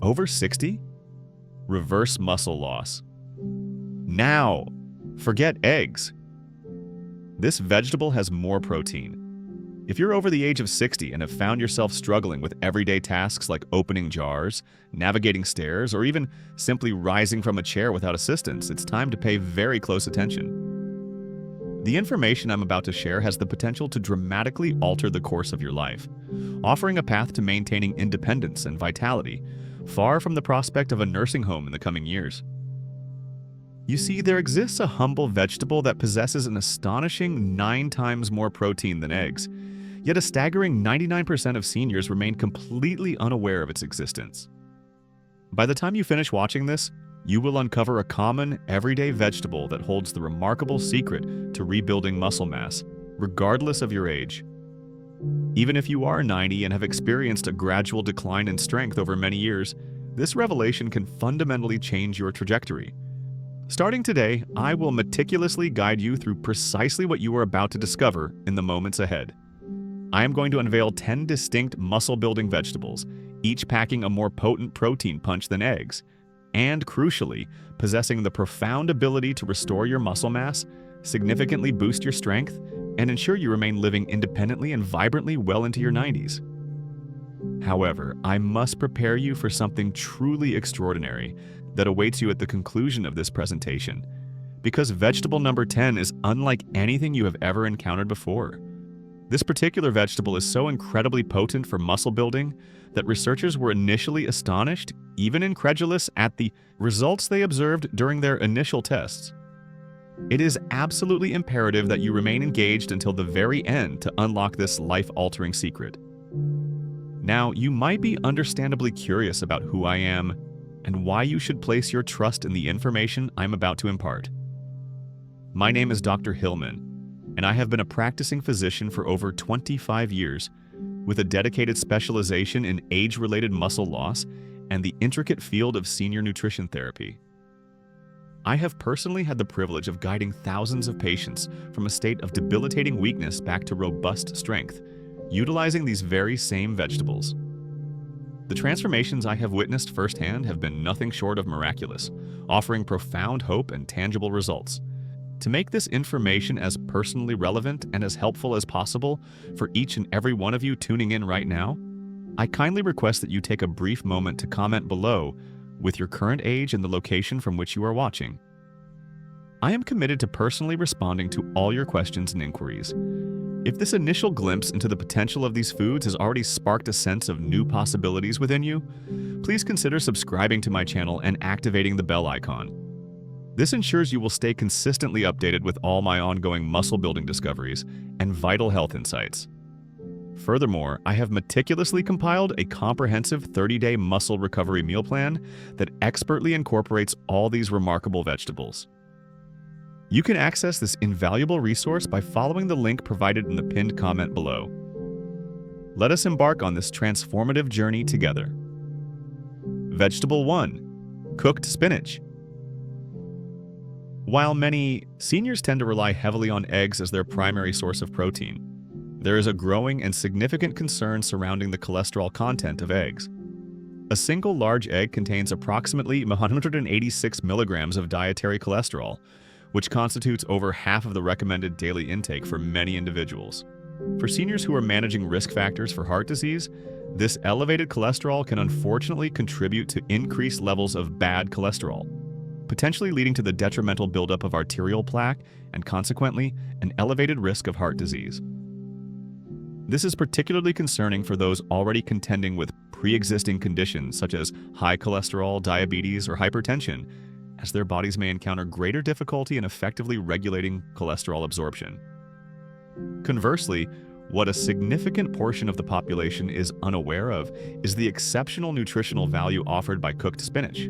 Over 60? Reverse muscle loss. Now, forget eggs. This vegetable has more protein. If you're over the age of 60 and have found yourself struggling with everyday tasks like opening jars, navigating stairs, or even simply rising from a chair without assistance, it's time to pay very close attention. The information I'm about to share has the potential to dramatically alter the course of your life, offering a path to maintaining independence and vitality, far from the prospect of a nursing home in the coming years. You see, there exists a humble vegetable that possesses an astonishing 9 times more protein than eggs, yet a staggering 99% of seniors remain completely unaware of its existence. By the time you finish watching this, you will uncover a common, everyday vegetable that holds the remarkable secret to rebuilding muscle mass, regardless of your age. Even if you are 90 and have experienced a gradual decline in strength over many years, this revelation can fundamentally change your trajectory. Starting today, I will meticulously guide you through precisely what you are about to discover in the moments ahead. I am going to unveil 10 distinct muscle-building vegetables, each packing a more potent protein punch than eggs, and crucially, possessing the profound ability to restore your muscle mass, significantly boost your strength, and ensure you remain living independently and vibrantly well into your 90s. However, I must prepare you for something truly extraordinary that awaits you at the conclusion of this presentation, because vegetable number 10 is unlike anything you have ever encountered before. This particular vegetable is so incredibly potent for muscle building that researchers were initially astonished, even incredulous, at the results they observed during their initial tests. It is absolutely imperative that you remain engaged until the very end to unlock this life-altering secret. Now, you might be understandably curious about who I am and why you should place your trust in the information I'm about to impart. My name is Dr. Hillman, and I have been a practicing physician for over 25 years, with a dedicated specialization in age-related muscle loss and the intricate field of senior nutrition therapy. I have personally had the privilege of guiding thousands of patients from a state of debilitating weakness back to robust strength, utilizing these very same vegetables. The transformations I have witnessed firsthand have been nothing short of miraculous, offering profound hope and tangible results. To make this information as personally relevant and as helpful as possible for each and every one of you tuning in right now, I kindly request that you take a brief moment to comment below with your current age and the location from which you are watching. I am committed to personally responding to all your questions and inquiries. If this initial glimpse into the potential of these foods has already sparked a sense of new possibilities within you, please consider subscribing to my channel and activating the bell icon. This ensures you will stay consistently updated with all my ongoing muscle-building discoveries and vital health insights. Furthermore, I have meticulously compiled a comprehensive 30-day muscle recovery meal plan that expertly incorporates all these remarkable vegetables. You can access this invaluable resource by following the link provided in the pinned comment below. Let us embark on this transformative journey together. Vegetable 1. Cooked spinach. While many seniors tend to rely heavily on eggs as their primary source of protein, there is a growing and significant concern surrounding the cholesterol content of eggs. A single large egg contains approximately 186 milligrams of dietary cholesterol, which constitutes over half of the recommended daily intake for many individuals. For seniors who are managing risk factors for heart disease, this elevated cholesterol can unfortunately contribute to increased levels of bad cholesterol, potentially leading to the detrimental buildup of arterial plaque and consequently an elevated risk of heart disease. This is particularly concerning for those already contending with pre-existing conditions such as high cholesterol, diabetes, or hypertension, as their bodies may encounter greater difficulty in effectively regulating cholesterol absorption. Conversely, what a significant portion of the population is unaware of is the exceptional nutritional value offered by cooked spinach.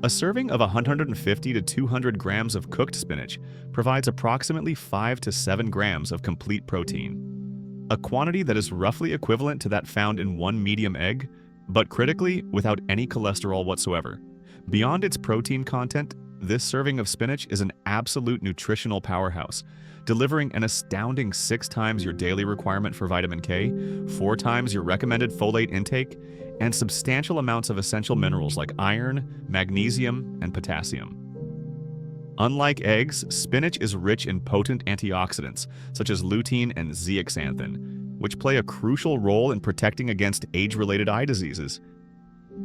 A serving of 150 to 200 grams of cooked spinach provides approximately 5 to 7 grams of complete protein, a quantity that is roughly equivalent to that found in one medium egg, but critically without any cholesterol whatsoever. Beyond its protein content, this serving of spinach is an absolute nutritional powerhouse, delivering an astounding 6 times your daily requirement for vitamin K, 4 times your recommended folate intake, and substantial amounts of essential minerals like iron, magnesium, and potassium. Unlike eggs, spinach is rich in potent antioxidants such as lutein and zeaxanthin, which play a crucial role in protecting against age-related eye diseases.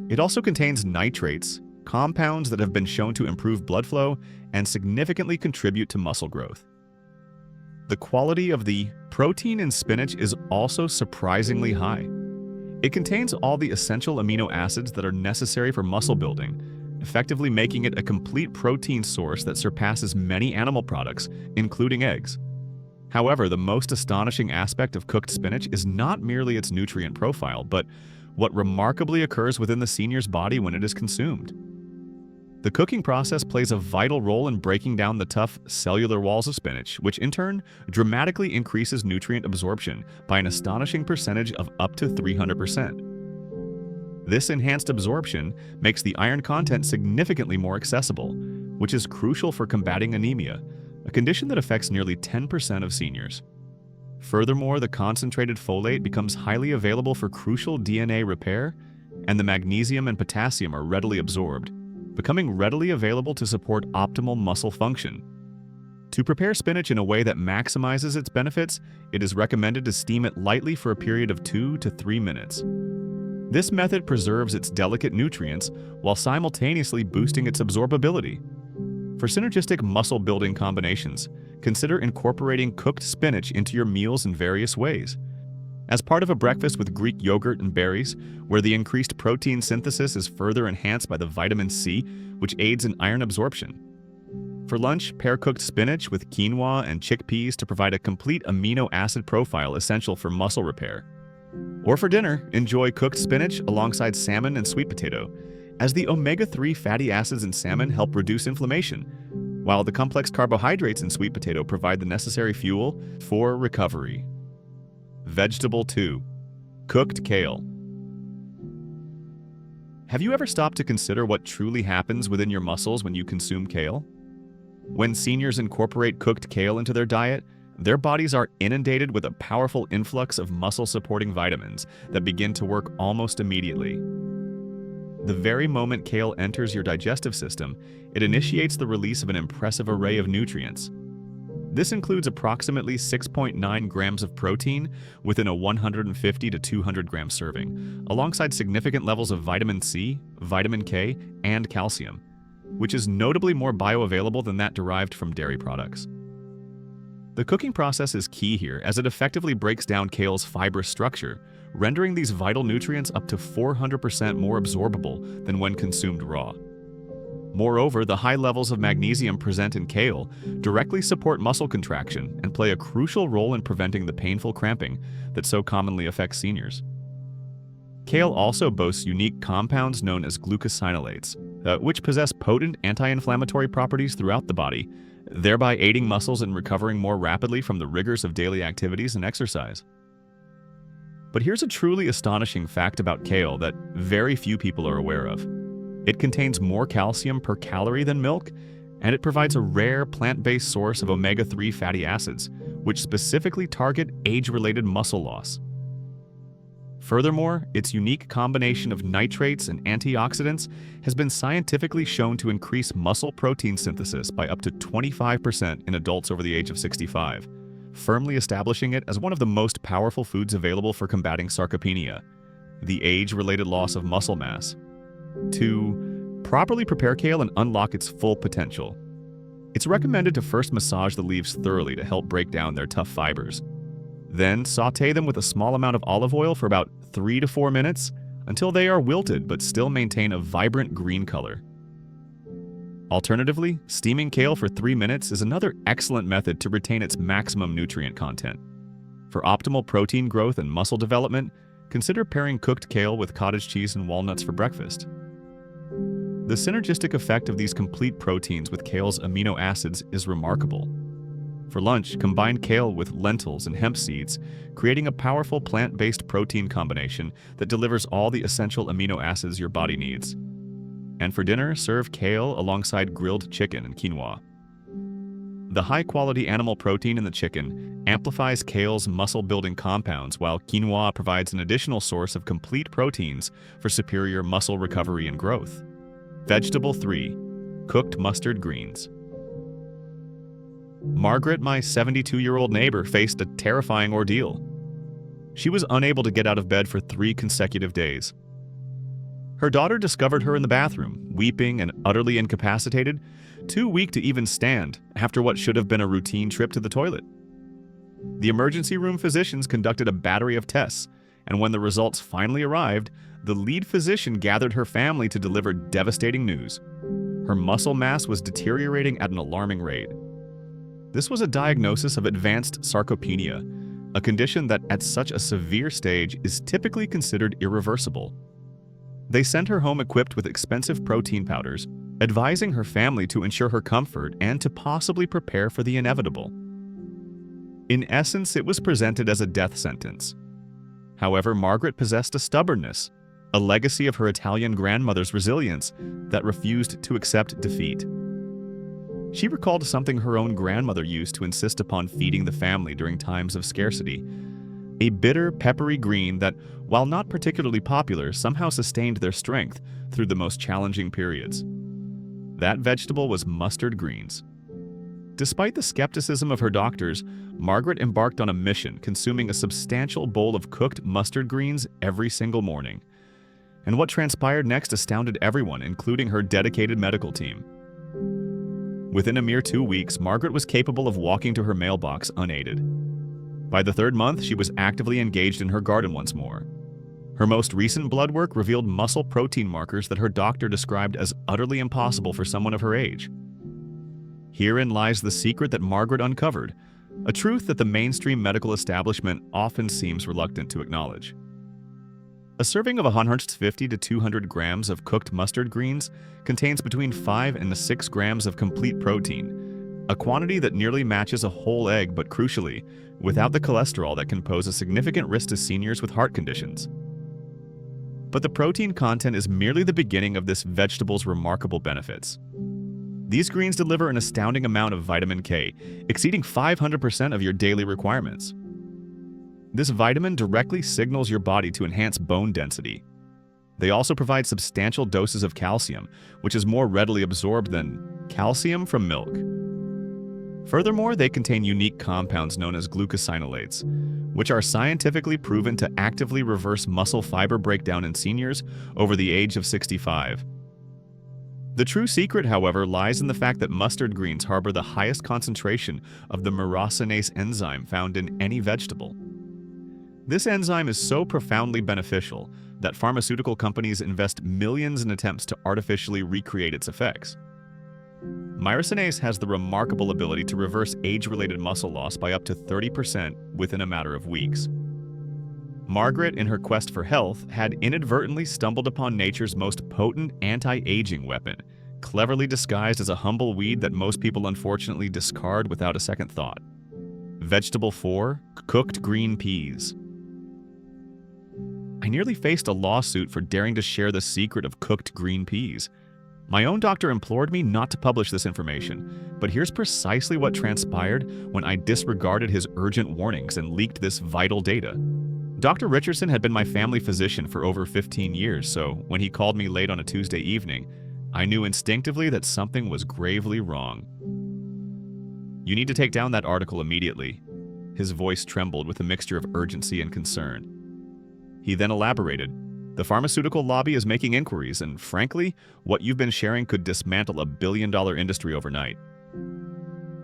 It also contains nitrates, compounds that have been shown to improve blood flow and significantly contribute to muscle growth. The quality of the protein in spinach is also surprisingly high. It contains all the essential amino acids that are necessary for muscle building, effectively making it a complete protein source that surpasses many animal products, including eggs. However, the most astonishing aspect of cooked spinach is not merely its nutrient profile, but what remarkably occurs within the senior's body when it is consumed. The cooking process plays a vital role in breaking down the tough cellular walls of spinach, which in turn dramatically increases nutrient absorption by an astonishing percentage of up to 300%. This enhanced absorption makes the iron content significantly more accessible, which is crucial for combating anemia, a condition that affects nearly 10% of seniors. Furthermore, the concentrated folate becomes highly available for crucial DNA repair, and the magnesium and potassium are readily absorbed, becoming readily available to support optimal muscle function. To prepare spinach in a way that maximizes its benefits, it is recommended to steam it lightly for a period of 2 to 3 minutes. This method preserves its delicate nutrients while simultaneously boosting its absorbability. For synergistic muscle-building combinations, consider incorporating cooked spinach into your meals in various ways. As part of a breakfast with Greek yogurt and berries, where the increased protein synthesis is further enhanced by the vitamin C, which aids in iron absorption. For lunch, pair cooked spinach with quinoa and chickpeas to provide a complete amino acid profile essential for muscle repair. Or for dinner, enjoy cooked spinach alongside salmon and sweet potato, as the omega-3 fatty acids in salmon help reduce inflammation, while the complex carbohydrates in sweet potato provide the necessary fuel for recovery. Vegetable 2. Cooked kale. Have you ever stopped to consider what truly happens within your muscles when you consume kale? When seniors incorporate cooked kale into their diet, their bodies are inundated with a powerful influx of muscle-supporting vitamins that begin to work almost immediately. The very moment kale enters your digestive system, it initiates the release of an impressive array of nutrients. This includes approximately 6.9 grams of protein within a 150 to 200 gram serving, alongside significant levels of vitamin C, vitamin K, and calcium, which is notably more bioavailable than that derived from dairy products. The cooking process is key here, as it effectively breaks down kale's fibrous structure, rendering these vital nutrients up to 400% more absorbable than when consumed raw. Moreover, the high levels of magnesium present in kale directly support muscle contraction and play a crucial role in preventing the painful cramping that so commonly affects seniors. Kale also boasts unique compounds known as glucosinolates, which possess potent anti-inflammatory properties throughout the body, thereby aiding muscles in recovering more rapidly from the rigors of daily activities and exercise. But here's a truly astonishing fact about kale that very few people are aware of. It contains more calcium per calorie than milk, and it provides a rare plant-based source of omega-3 fatty acids, which specifically target age-related muscle loss. Furthermore, its unique combination of nitrates and antioxidants has been scientifically shown to increase muscle protein synthesis by up to 25% in adults over the age of 65, firmly establishing it as one of the most powerful foods available for combating sarcopenia, the age-related loss of muscle mass. To properly prepare kale and unlock its full potential, it's recommended to first massage the leaves thoroughly to help break down their tough fibers. Then sauté them with a small amount of olive oil for about 3 to 4 minutes until they are wilted but still maintain a vibrant green color. Alternatively, steaming kale for 3 minutes is another excellent method to retain its maximum nutrient content. For optimal protein growth and muscle development, consider pairing cooked kale with cottage cheese and walnuts for breakfast. The synergistic effect of these complete proteins with kale's amino acids is remarkable. For lunch, combine kale with lentils and hemp seeds, creating a powerful plant-based protein combination that delivers all the essential amino acids your body needs. And for dinner, serve kale alongside grilled chicken and quinoa. The high-quality animal protein in the chicken amplifies kale's muscle-building compounds, while quinoa provides an additional source of complete proteins for superior muscle recovery and growth. Vegetable 3. Cooked mustard greens. Margaret, my 72-year-old neighbor, faced a terrifying ordeal. She was unable to get out of bed for 3 consecutive days. Her daughter discovered her in the bathroom, weeping and utterly incapacitated, too weak to even stand after what should have been a routine trip to the toilet. The emergency room physicians conducted a battery of tests, and when the results finally arrived, the lead physician gathered her family to deliver devastating news. Her muscle mass was deteriorating at an alarming rate. This was a diagnosis of advanced sarcopenia, a condition that at such a severe stage is typically considered irreversible. They sent her home equipped with expensive protein powders, advising her family to ensure her comfort and to possibly prepare for the inevitable. In essence, it was presented as a death sentence. However, Margaret possessed a stubbornness, a legacy of her Italian grandmother's resilience that refused to accept defeat. She recalled something her own grandmother used to insist upon feeding the family during times of scarcity: a bitter, peppery green that, while not particularly popular, somehow sustained their strength through the most challenging periods. That vegetable was mustard greens. Despite the skepticism of her doctors, Margaret embarked on a mission, consuming a substantial bowl of cooked mustard greens every single morning. And what transpired next astounded everyone, including her dedicated medical team. Within a mere 2 weeks, Margaret was capable of walking to her mailbox unaided. By the 3rd month, she was actively engaged in her garden once more. Her most recent blood work revealed muscle protein markers that her doctor described as utterly impossible for someone of her age. Herein lies the secret that Margaret uncovered, a truth that the mainstream medical establishment often seems reluctant to acknowledge. A serving of 150 to 200 grams of cooked mustard greens contains between 5 and 6 grams of complete protein, a quantity that nearly matches a whole egg, but crucially, without the cholesterol that can pose a significant risk to seniors with heart conditions. But the protein content is merely the beginning of this vegetable's remarkable benefits. These greens deliver an astounding amount of vitamin K, exceeding 500% of your daily requirements. This vitamin directly signals your body to enhance bone density. They also provide substantial doses of calcium, which is more readily absorbed than calcium from milk. Furthermore, they contain unique compounds known as glucosinolates, which are scientifically proven to actively reverse muscle fiber breakdown in seniors over the age of 65. The true secret, however, lies in the fact that mustard greens harbor the highest concentration of the myrosinase enzyme found in any vegetable. This enzyme is so profoundly beneficial that pharmaceutical companies invest millions in attempts to artificially recreate its effects. Myrosinase has the remarkable ability to reverse age-related muscle loss by up to 30% within a matter of weeks. Margaret, in her quest for health, had inadvertently stumbled upon nature's most potent anti-aging weapon, cleverly disguised as a humble weed that most people unfortunately discard without a second thought. Vegetable 4. Cooked green peas. I nearly faced a lawsuit for daring to share the secret of cooked green peas. My own doctor implored me not to publish this information, but here's precisely what transpired when I disregarded his urgent warnings and leaked this vital data. Dr. Richardson had been my family physician for over 15 years, so when he called me late on a Tuesday evening, I knew instinctively that something was gravely wrong. "You need to take down that article immediately." His voice trembled with a mixture of urgency and concern. He then elaborated, "The pharmaceutical lobby is making inquiries, and frankly, what you've been sharing could dismantle a billion-dollar industry overnight."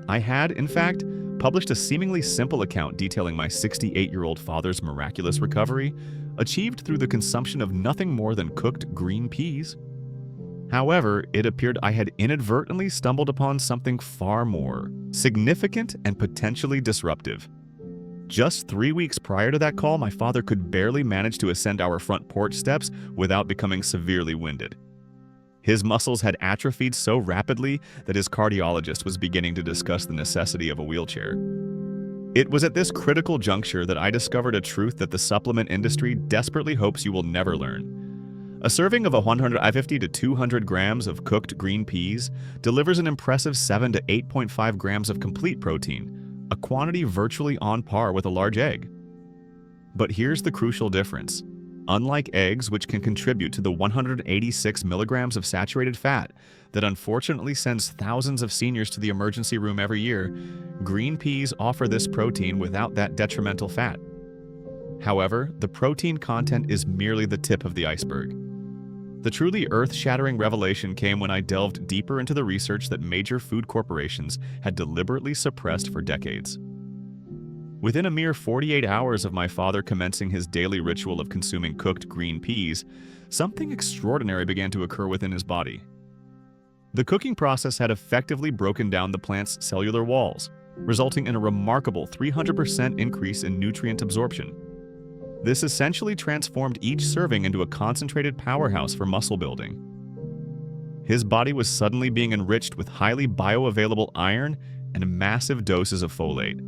I had, in fact, published a seemingly simple account detailing my 68-year-old father's miraculous recovery, achieved through the consumption of nothing more than cooked green peas. However, it appeared I had inadvertently stumbled upon something far more significant and potentially disruptive. Just 3 weeks prior to that call, my father could barely manage to ascend our front porch steps without becoming severely winded. His muscles had atrophied so rapidly that his cardiologist was beginning to discuss the necessity of a wheelchair. It was at this critical juncture that I discovered a truth that the supplement industry desperately hopes you will never learn. A serving of 150 to 200 grams of cooked green peas delivers an impressive 7 to 8.5 grams of complete protein, a quantity virtually on par with a large egg. But here's the crucial difference. Unlike eggs, which can contribute to the 186 milligrams of saturated fat that unfortunately sends thousands of seniors to the emergency room every year, green peas offer this protein without that detrimental fat. However, the protein content is merely the tip of the iceberg. The truly earth-shattering revelation came when I delved deeper into the research that major food corporations had deliberately suppressed for decades. Within a mere 48 hours of my father commencing his daily ritual of consuming cooked green peas, something extraordinary began to occur within his body. The cooking process had effectively broken down the plant's cellular walls, resulting in a remarkable 300% increase in nutrient absorption. This essentially transformed each serving into a concentrated powerhouse for muscle building. His body was suddenly being enriched with highly bioavailable iron and massive doses of folate.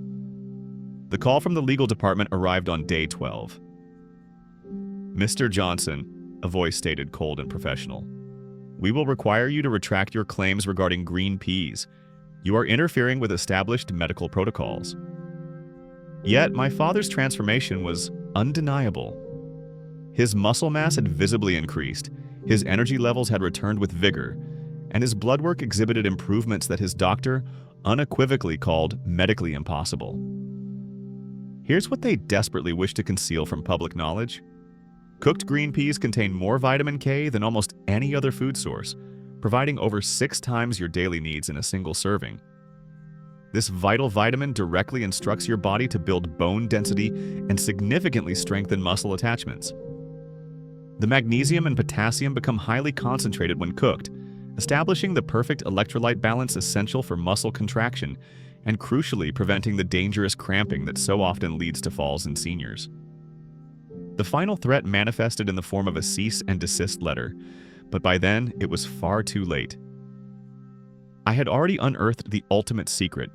The call from the legal department arrived on day 12. "Mr. Johnson," a voice stated cold and professional, "we will require you to retract your claims regarding green peas. You are interfering with established medical protocols." Yet my father's transformation was undeniable. His muscle mass had visibly increased, his energy levels had returned with vigor, and his blood work exhibited improvements that his doctor unequivocally called medically impossible. Here's what they desperately wish to conceal from public knowledge. Cooked green peas contain more vitamin K than almost any other food source, providing over 6 times your daily needs in a single serving. This vital vitamin directly instructs your body to build bone density and significantly strengthen muscle attachments. The magnesium and potassium become highly concentrated when cooked, establishing the perfect electrolyte balance essential for muscle contraction and crucially preventing the dangerous cramping that so often leads to falls in seniors. The final threat manifested in the form of a cease and desist letter, but by then it was far too late. I had already unearthed the ultimate secret.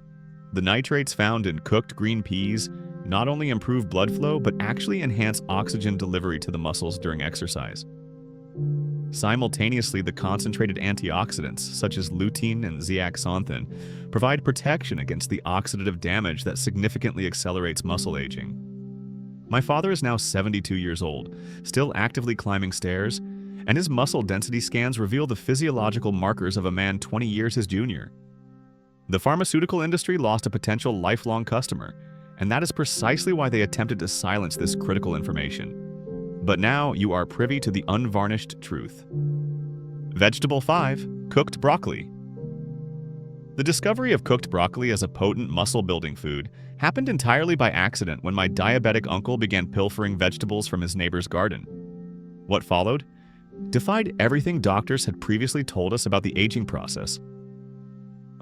The nitrates found in cooked green peas not only improve blood flow, but actually enhance oxygen delivery to the muscles during exercise. Simultaneously, the concentrated antioxidants, such as lutein and zeaxanthin, provide protection against the oxidative damage that significantly accelerates muscle aging. My father is now 72 years old, still actively climbing stairs, and his muscle density scans reveal the physiological markers of a man 20 years his junior. The pharmaceutical industry lost a potential lifelong customer, and that is precisely why they attempted to silence this critical information. But now you are privy to the unvarnished truth. Vegetable 5. Cooked broccoli. The discovery of cooked broccoli as a potent muscle-building food happened entirely by accident when my diabetic uncle began pilfering vegetables from his neighbor's garden. What followed defied everything doctors had previously told us about the aging process.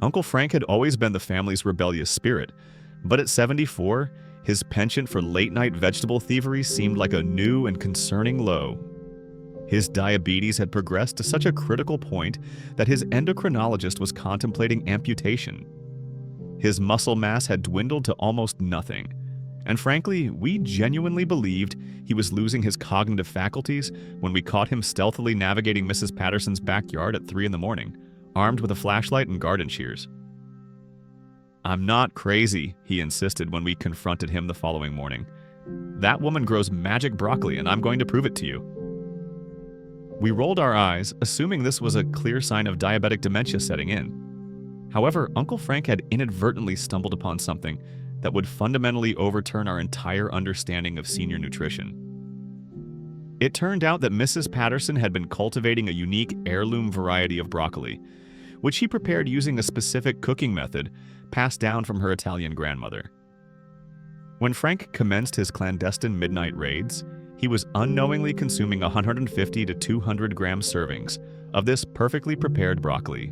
Uncle Frank had always been the family's rebellious spirit, but at 74, his penchant for late-night vegetable thievery seemed like a new and concerning low. His diabetes had progressed to such a critical point that his endocrinologist was contemplating amputation. His muscle mass had dwindled to almost nothing, and frankly, we genuinely believed he was losing his cognitive faculties when we caught him stealthily navigating Mrs. Patterson's backyard at 3 in the morning, armed with a flashlight and garden shears. "I'm not crazy," he insisted when we confronted him the following morning. "That woman grows magic broccoli, and I'm going to prove it to you." We rolled our eyes, assuming this was a clear sign of diabetic dementia setting in. However, Uncle Frank had inadvertently stumbled upon something that would fundamentally overturn our entire understanding of senior nutrition. It turned out that Mrs. Patterson had been cultivating a unique heirloom variety of broccoli, which she prepared using a specific cooking method passed down from her Italian grandmother. When Frank commenced his clandestine midnight raids, he was unknowingly consuming 150 to 200 gram servings of this perfectly prepared broccoli.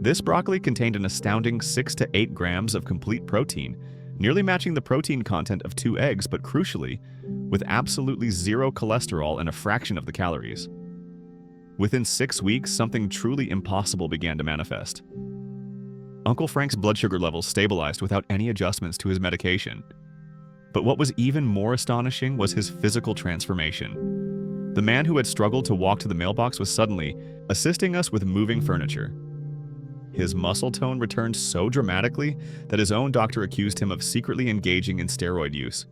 This broccoli contained an astounding 6 to 8 grams of complete protein, nearly matching the protein content of 2 eggs, but crucially, with absolutely zero cholesterol and a fraction of the calories. Within 6 weeks, something truly impossible began to manifest. Uncle Frank's blood sugar levels stabilized without any adjustments to his medication. But what was even more astonishing was his physical transformation. The man who had struggled to walk to the mailbox was suddenly assisting us with moving furniture. His muscle tone returned so dramatically that his own doctor accused him of secretly engaging in steroid use.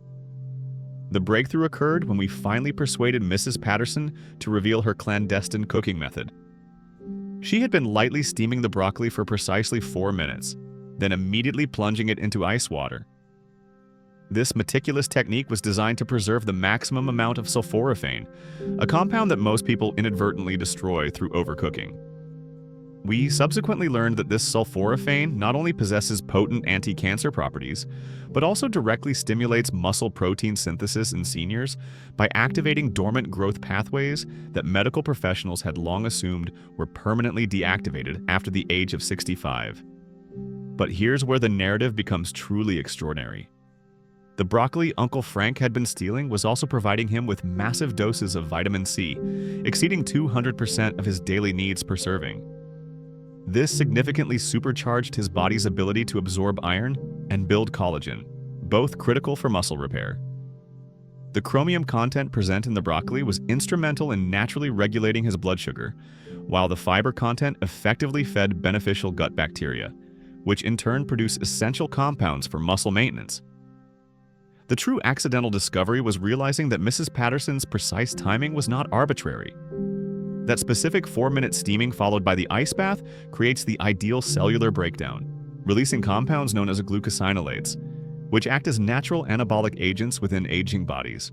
The breakthrough occurred when we finally persuaded Mrs. Patterson to reveal her clandestine cooking method. She had been lightly steaming the broccoli for precisely 4 minutes, then immediately plunging it into ice water. This meticulous technique was designed to preserve the maximum amount of sulforaphane, a compound that most people inadvertently destroy through overcooking. We subsequently learned that this sulforaphane not only possesses potent anti-cancer properties, but also directly stimulates muscle protein synthesis in seniors by activating dormant growth pathways that medical professionals had long assumed were permanently deactivated after the age of 65. But here's where the narrative becomes truly extraordinary. The broccoli Uncle Frank had been stealing was also providing him with massive doses of vitamin C, exceeding 200% of his daily needs per serving. This significantly supercharged his body's ability to absorb iron and build collagen, both critical for muscle repair. The chromium content present in the broccoli was instrumental in naturally regulating his blood sugar, while the fiber content effectively fed beneficial gut bacteria, which in turn produce essential compounds for muscle maintenance. The true accidental discovery was realizing that Mrs. Patterson's precise timing was not arbitrary. That specific 4-minute steaming followed by the ice bath creates the ideal cellular breakdown, releasing compounds known as glucosinolates, which act as natural anabolic agents within aging bodies.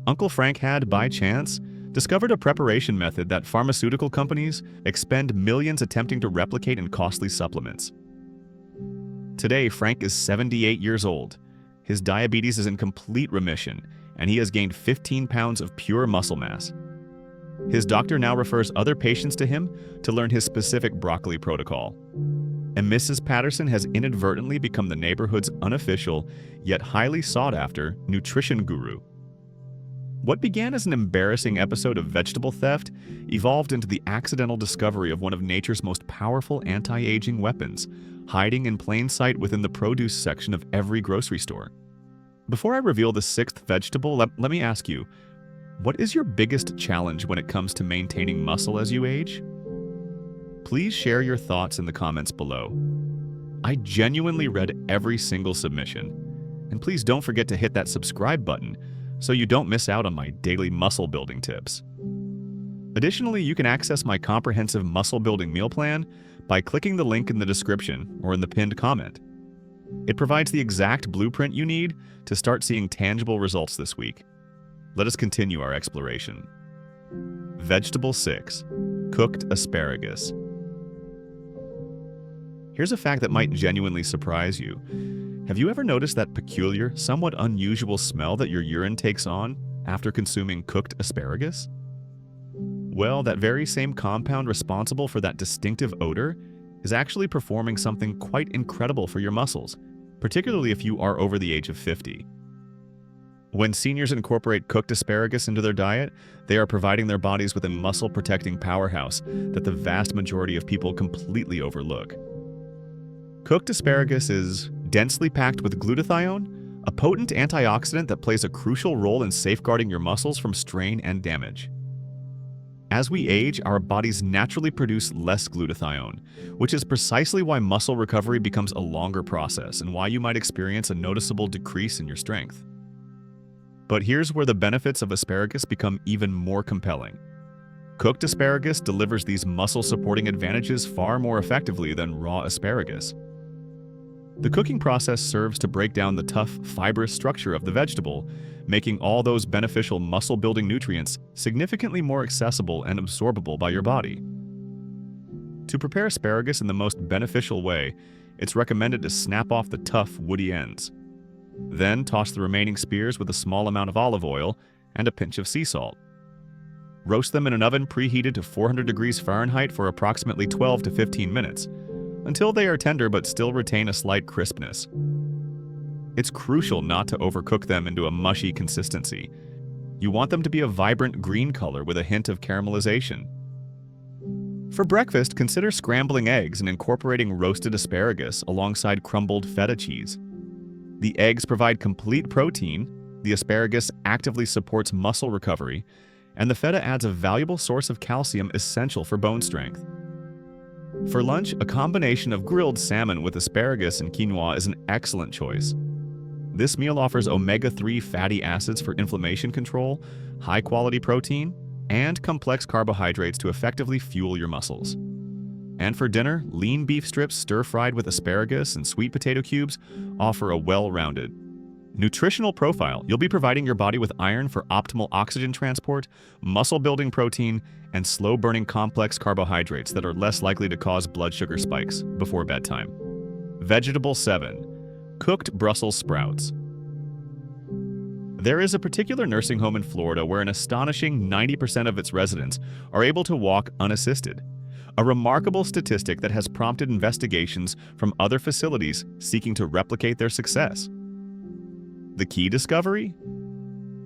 Uncle Frank had, by chance, discovered a preparation method that pharmaceutical companies expend millions attempting to replicate in costly supplements. Today, Frank is 78 years old. His diabetes is in complete remission, and he has gained 15 pounds of pure muscle mass. His doctor now refers other patients to him to learn his specific broccoli protocol. And Mrs. Patterson has inadvertently become the neighborhood's unofficial, yet highly sought-after, nutrition guru. What began as an embarrassing episode of vegetable theft evolved into the accidental discovery of one of nature's most powerful anti-aging weapons, hiding in plain sight within the produce section of every grocery store. Before I reveal the 6th vegetable, let me ask you, what is your biggest challenge when it comes to maintaining muscle as you age? Please share your thoughts in the comments below. I genuinely read every single submission. And please don't forget to hit that subscribe button so you don't miss out on my daily muscle building tips. Additionally, you can access my comprehensive muscle building meal plan by clicking the link in the description or in the pinned comment. It provides the exact blueprint you need to start seeing tangible results this week. Let us continue our exploration. Vegetable 6. Cooked asparagus. Here's a fact that might genuinely surprise you. Have you ever noticed that peculiar, somewhat unusual smell that your urine takes on after consuming cooked asparagus? Well, that very same compound responsible for that distinctive odor is actually performing something quite incredible for your muscles, particularly if you are over the age of 50. When seniors incorporate cooked asparagus into their diet, they are providing their bodies with a muscle-protecting powerhouse that the vast majority of people completely overlook. Cooked asparagus is densely packed with glutathione, a potent antioxidant that plays a crucial role in safeguarding your muscles from strain and damage. As we age, our bodies naturally produce less glutathione, which is precisely why muscle recovery becomes a longer process and why you might experience a noticeable decrease in your strength. But here's where the benefits of asparagus become even more compelling. Cooked asparagus delivers these muscle-supporting advantages far more effectively than raw asparagus. The cooking process serves to break down the tough, fibrous structure of the vegetable, making all those beneficial muscle-building nutrients significantly more accessible and absorbable by your body. To prepare asparagus in the most beneficial way, it's recommended to snap off the tough, woody ends. Then toss the remaining spears with a small amount of olive oil and a pinch of sea salt. Roast them in an oven preheated to 400 degrees Fahrenheit for approximately 12 to 15 minutes, until they are tender but still retain a slight crispness. It's crucial not to overcook them into a mushy consistency. You want them to be a vibrant green color with a hint of caramelization. For breakfast, consider scrambling eggs and incorporating roasted asparagus alongside crumbled feta cheese. The eggs provide complete protein, the asparagus actively supports muscle recovery, and the feta adds a valuable source of calcium essential for bone strength. For lunch, a combination of grilled salmon with asparagus and quinoa is an excellent choice. This meal offers omega-3 fatty acids for inflammation control, high-quality protein, and complex carbohydrates to effectively fuel your muscles. And for dinner, lean beef strips stir-fried with asparagus and sweet potato cubes offer a well-rounded nutritional profile. You'll be providing your body with iron for optimal oxygen transport, muscle-building protein, and slow-burning complex carbohydrates that are less likely to cause blood sugar spikes before bedtime. Vegetable 7. Cooked Brussels sprouts. There is a particular nursing home in Florida where an astonishing 90% of its residents are able to walk unassisted, a remarkable statistic that has prompted investigations from other facilities seeking to replicate their success. The key discovery?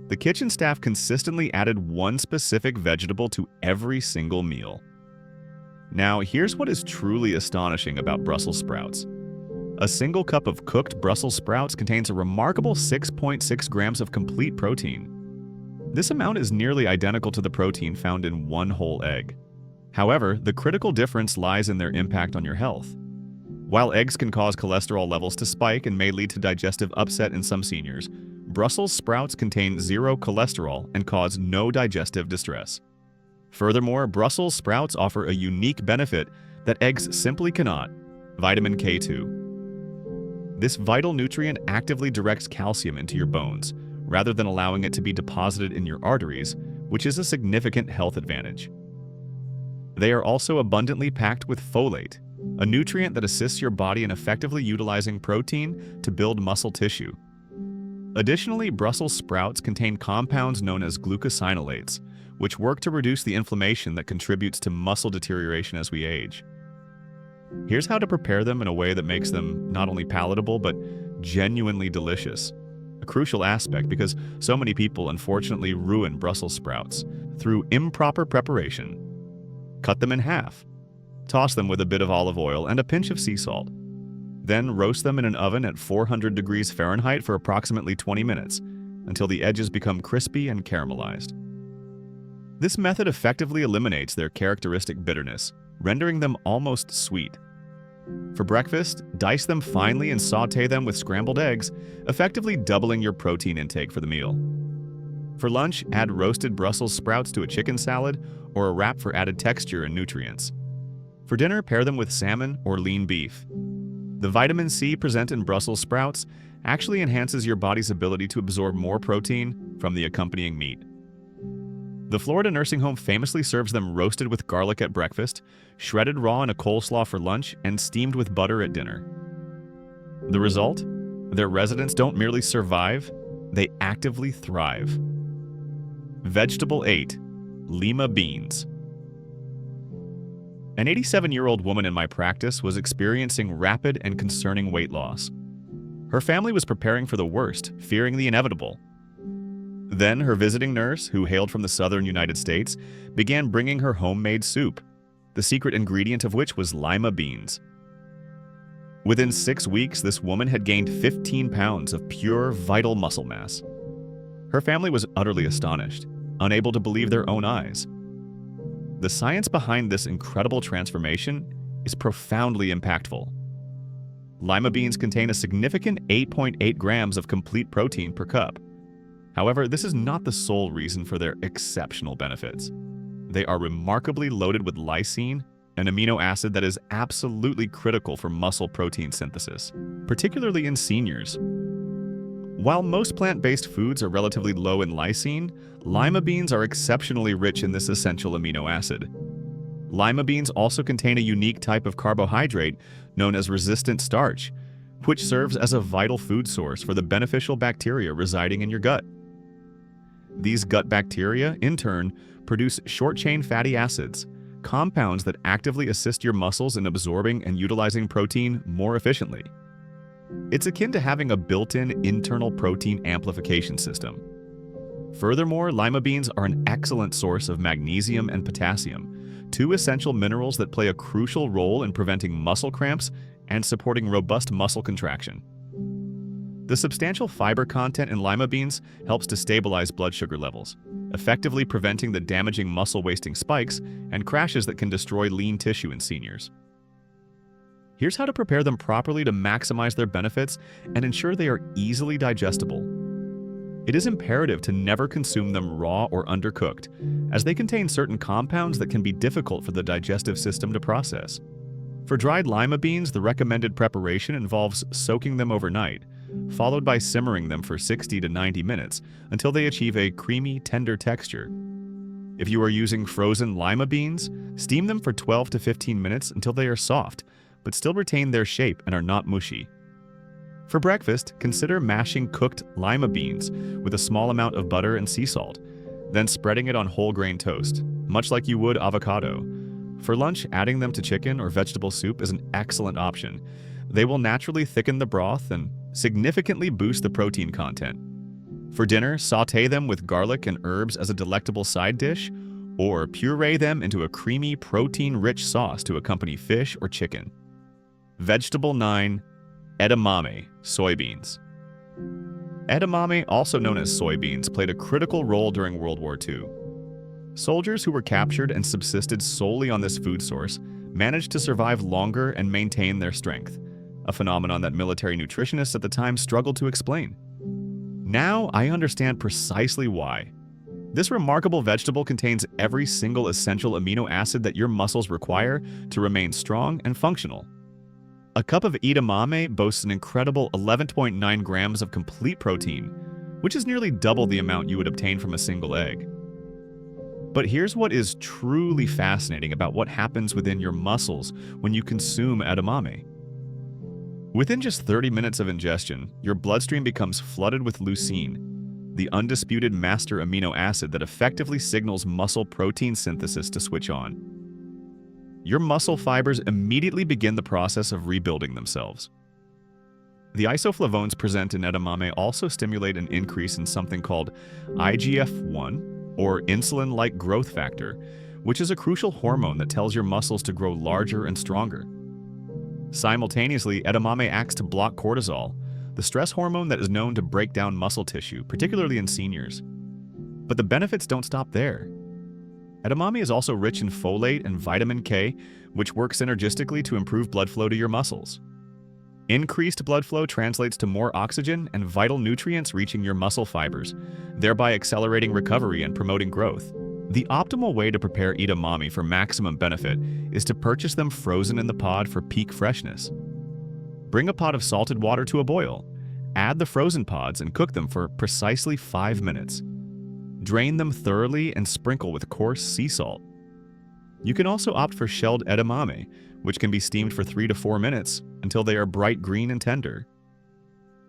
The kitchen staff consistently added one specific vegetable to every single meal. Now, here's what is truly astonishing about Brussels sprouts. A single cup of cooked Brussels sprouts contains a remarkable 6.6 grams of complete protein. This amount is nearly identical to the protein found in one whole egg. However, the critical difference lies in their impact on your health. While eggs can cause cholesterol levels to spike and may lead to digestive upset in some seniors, Brussels sprouts contain zero cholesterol and cause no digestive distress. Furthermore, Brussels sprouts offer a unique benefit that eggs simply cannot: vitamin K2. This vital nutrient actively directs calcium into your bones, rather than allowing it to be deposited in your arteries, which is a significant health advantage. They are also abundantly packed with folate, a nutrient that assists your body in effectively utilizing protein to build muscle tissue. Additionally, Brussels sprouts contain compounds known as glucosinolates, which work to reduce the inflammation that contributes to muscle deterioration as we age. Here's how to prepare them in a way that makes them not only palatable, but genuinely delicious. A crucial aspect because so many people unfortunately ruin Brussels sprouts through improper preparation. Cut them in half. Toss them with a bit of olive oil and a pinch of sea salt. Then roast them in an oven at 400 degrees Fahrenheit for approximately 20 minutes, until the edges become crispy and caramelized. This method effectively eliminates their characteristic bitterness, rendering them almost sweet. For breakfast, dice them finely and sauté them with scrambled eggs, effectively doubling your protein intake for the meal. For lunch, add roasted Brussels sprouts to a chicken salad or a wrap for added texture and nutrients. For dinner, pair them with salmon or lean beef. The vitamin C present in Brussels sprouts actually enhances your body's ability to absorb more protein from the accompanying meat. The Florida nursing home famously serves them roasted with garlic at breakfast, shredded raw in a coleslaw for lunch, and steamed with butter at dinner. The result? Their residents don't merely survive, they actively thrive. Vegetable 8. Lima beans. An 87-year-old woman in my practice was experiencing rapid and concerning weight loss. Her family was preparing for the worst, fearing the inevitable. Then her visiting nurse, who hailed from the southern United States, began bringing her homemade soup, the secret ingredient of which was lima beans. Within 6 weeks, this woman had gained 15 pounds of pure, vital muscle mass. Her family was utterly astonished, unable to believe their own eyes. The science behind this incredible transformation is profoundly impactful. Lima beans contain a significant 8.8 grams of complete protein per cup. However, this is not the sole reason for their exceptional benefits. They are remarkably loaded with lysine, an amino acid that is absolutely critical for muscle protein synthesis, particularly in seniors. While most plant-based foods are relatively low in lysine, lima beans are exceptionally rich in this essential amino acid. Lima beans also contain a unique type of carbohydrate known as resistant starch, which serves as a vital food source for the beneficial bacteria residing in your gut. These gut bacteria, in turn, produce short-chain fatty acids, compounds that actively assist your muscles in absorbing and utilizing protein more efficiently. It's akin to having a built-in internal protein amplification system. Furthermore, lima beans are an excellent source of magnesium and potassium, two essential minerals that play a crucial role in preventing muscle cramps and supporting robust muscle contraction. The substantial fiber content in lima beans helps to stabilize blood sugar levels, effectively preventing the damaging muscle-wasting spikes and crashes that can destroy lean tissue in seniors. Here's how to prepare them properly to maximize their benefits and ensure they are easily digestible. It is imperative to never consume them raw or undercooked, as they contain certain compounds that can be difficult for the digestive system to process. For dried lima beans, the recommended preparation involves soaking them overnight, followed by simmering them for 60 to 90 minutes until they achieve a creamy, tender texture. If you are using frozen lima beans, steam them for 12 to 15 minutes until they are soft, but still retain their shape and are not mushy. For breakfast, consider mashing cooked lima beans with a small amount of butter and sea salt, then spreading it on whole grain toast, much like you would avocado. For lunch, adding them to chicken or vegetable soup is an excellent option. They will naturally thicken the broth and significantly boost the protein content. For dinner, sauté them with garlic and herbs as a delectable side dish, or puree them into a creamy, protein-rich sauce to accompany fish or chicken. Vegetable 9. Edamame, soybeans. Edamame, also known as soybeans, played a critical role during World War II. Soldiers who were captured and subsisted solely on this food source managed to survive longer and maintain their strength, a phenomenon that military nutritionists at the time struggled to explain. Now I understand precisely why. This remarkable vegetable contains every single essential amino acid that your muscles require to remain strong and functional. A cup of edamame boasts an incredible 11.9 grams of complete protein, which is nearly double the amount you would obtain from a single egg. But here's what is truly fascinating about what happens within your muscles when you consume edamame. Within just 30 minutes of ingestion, your bloodstream becomes flooded with leucine, the undisputed master amino acid that effectively signals muscle protein synthesis to switch on. Your muscle fibers immediately begin the process of rebuilding themselves. The isoflavones present in edamame also stimulate an increase in something called IGF-1, or insulin-like growth factor, which is a crucial hormone that tells your muscles to grow larger and stronger. Simultaneously, edamame acts to block cortisol, the stress hormone that is known to break down muscle tissue, particularly in seniors. But the benefits don't stop there. Edamame is also rich in folate and vitamin K, which work synergistically to improve blood flow to your muscles. Increased blood flow translates to more oxygen and vital nutrients reaching your muscle fibers, thereby accelerating recovery and promoting growth. The optimal way to prepare edamame for maximum benefit is to purchase them frozen in the pod for peak freshness. Bring a pot of salted water to a boil, add the frozen pods and cook them for precisely 5 minutes. Drain them thoroughly and sprinkle with coarse sea salt. You can also opt for shelled edamame, which can be steamed for 3 to 4 minutes until they are bright green and tender.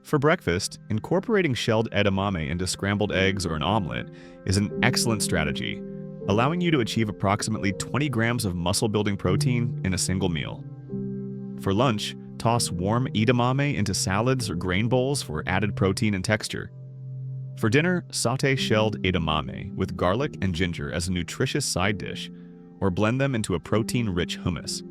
For breakfast, incorporating shelled edamame into scrambled eggs or an omelet is an excellent strategy, allowing you to achieve approximately 20 grams of muscle-building protein in a single meal. For lunch, toss warm edamame into salads or grain bowls for added protein and texture. For dinner, sauté shelled edamame with garlic and ginger as a nutritious side dish, or blend them into a protein-rich hummus.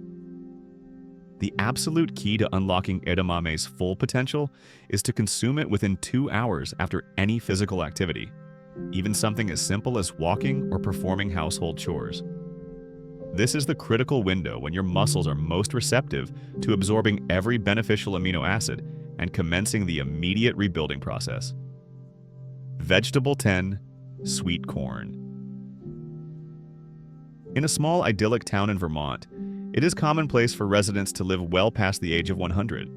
The absolute key to unlocking edamame's full potential is to consume it within 2 hours after any physical activity, even something as simple as walking or performing household chores. This is the critical window when your muscles are most receptive to absorbing every beneficial amino acid and commencing the immediate rebuilding process. Vegetable 10. Sweet corn. In a small idyllic town in Vermont, it is commonplace for residents to live well past the age of 100.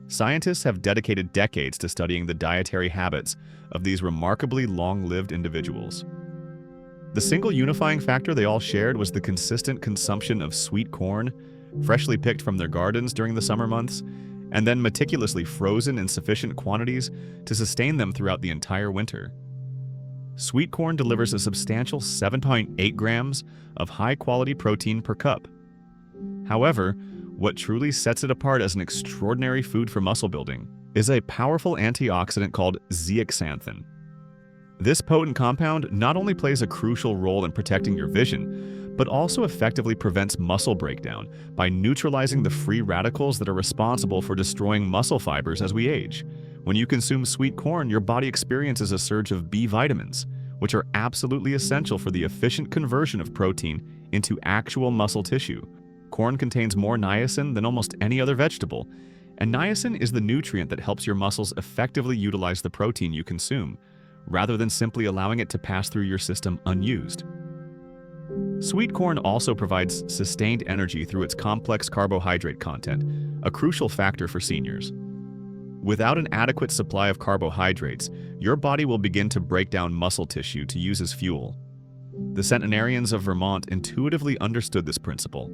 Scientists have dedicated decades to studying the dietary habits of these remarkably long-lived individuals. The single unifying factor they all shared was the consistent consumption of sweet corn, freshly picked from their gardens during the summer months, and then meticulously frozen in sufficient quantities to sustain them throughout the entire winter. Sweet corn delivers a substantial 7.8 grams of high-quality protein per cup. However, what truly sets it apart as an extraordinary food for muscle building is a powerful antioxidant called zeaxanthin. This potent compound not only plays a crucial role in protecting your vision, but also effectively prevents muscle breakdown by neutralizing the free radicals that are responsible for destroying muscle fibers as we age. When you consume sweet corn, your body experiences a surge of B vitamins, which are absolutely essential for the efficient conversion of protein into actual muscle tissue. Corn contains more niacin than almost any other vegetable, and niacin is the nutrient that helps your muscles effectively utilize the protein you consume, rather than simply allowing it to pass through your system unused. Sweet corn also provides sustained energy through its complex carbohydrate content, a crucial factor for seniors. Without an adequate supply of carbohydrates, your body will begin to break down muscle tissue to use as fuel. The centenarians of Vermont intuitively understood this principle.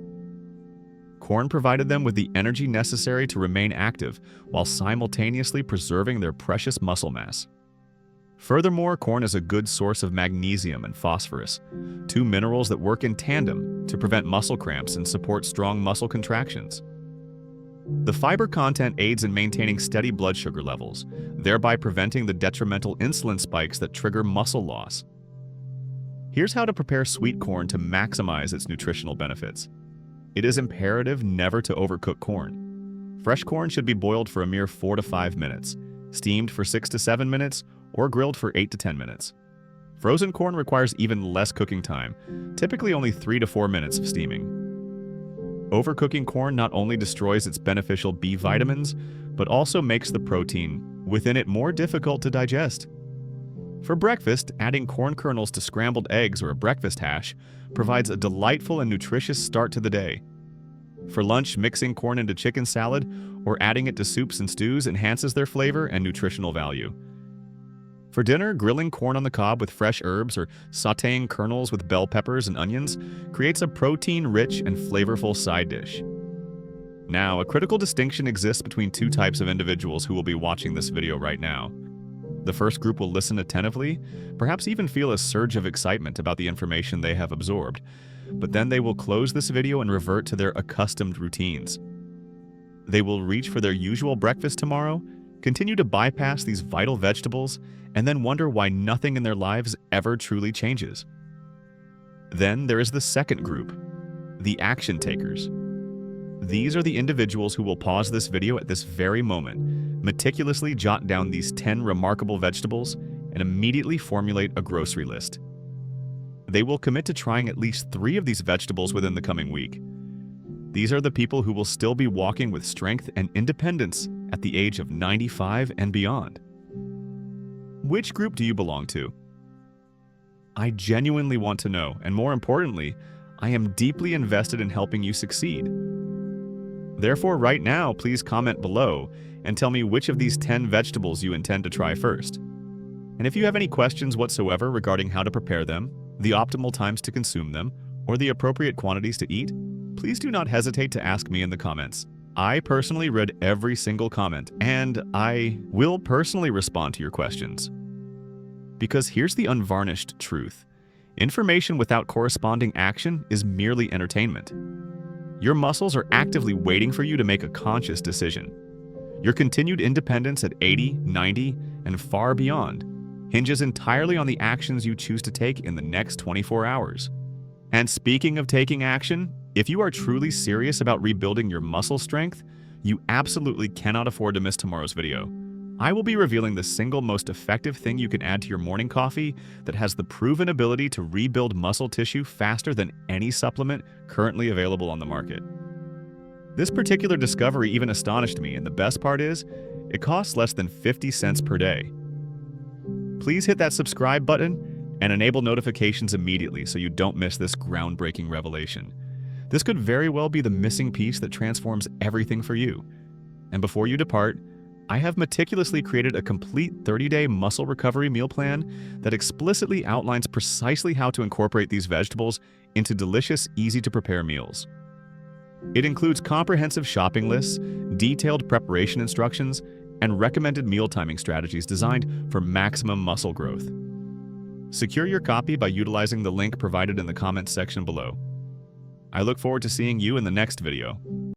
Corn provided them with the energy necessary to remain active while simultaneously preserving their precious muscle mass. Furthermore, corn is a good source of magnesium and phosphorus, two minerals that work in tandem to prevent muscle cramps and support strong muscle contractions. The fiber content aids in maintaining steady blood sugar levels, thereby preventing the detrimental insulin spikes that trigger muscle loss. Here's how to prepare sweet corn to maximize its nutritional benefits. It is imperative never to overcook corn. Fresh corn should be boiled for a mere 4 to 5 minutes, steamed for 6 to 7 minutes, or grilled for 8 to 10 minutes. Frozen corn requires even less cooking time, typically only 3 to 4 minutes of steaming. Overcooking corn not only destroys its beneficial B vitamins, but also makes the protein within it more difficult to digest. For breakfast, adding corn kernels to scrambled eggs or a breakfast hash provides a delightful and nutritious start to the day. For lunch, mixing corn into chicken salad or adding it to soups and stews enhances their flavor and nutritional value. For dinner, grilling corn on the cob with fresh herbs or sautéing kernels with bell peppers and onions creates a protein-rich and flavorful side dish. Now, a critical distinction exists between two types of individuals who will be watching this video right now. The first group will listen attentively, perhaps even feel a surge of excitement about the information they have absorbed, but then they will close this video and revert to their accustomed routines. They will reach for their usual breakfast tomorrow, continue to bypass these vital vegetables, and then wonder why nothing in their lives ever truly changes. Then there is the second group, the action takers. These are the individuals who will pause this video at this very moment, meticulously jot down these 10 remarkable vegetables, and immediately formulate a grocery list. They will commit to trying at least 3 of these vegetables within the coming week. These are the people who will still be walking with strength and independence at the age of 95 and beyond. Which group do you belong to? I genuinely want to know, and more importantly, I am deeply invested in helping you succeed. Therefore, right now, please comment below and tell me which of these 10 vegetables you intend to try first. And if you have any questions whatsoever regarding how to prepare them, the optimal times to consume them, or the appropriate quantities to eat, please do not hesitate to ask me in the comments. I personally read every single comment, and I will personally respond to your questions. Because here's the unvarnished truth. Information without corresponding action is merely entertainment. Your muscles are actively waiting for you to make a conscious decision. Your continued independence at 80, 90, and far beyond hinges entirely on the actions you choose to take in the next 24 hours. And speaking of taking action, if you are truly serious about rebuilding your muscle strength, you absolutely cannot afford to miss tomorrow's video. I will be revealing the single most effective thing you can add to your morning coffee that has the proven ability to rebuild muscle tissue faster than any supplement currently available on the market. This particular discovery even astonished me, and the best part is, it costs less than 50 cents per day. Please hit that subscribe button and enable notifications immediately so you don't miss this groundbreaking revelation. This could very well be the missing piece that transforms everything for you. And before you depart, I have meticulously created a complete 30-day muscle recovery meal plan that explicitly outlines precisely how to incorporate these vegetables into delicious, easy-to-prepare meals. It includes comprehensive shopping lists, detailed preparation instructions, and recommended meal timing strategies designed for maximum muscle growth. Secure your copy by utilizing the link provided in the comments section below. I look forward to seeing you in the next video.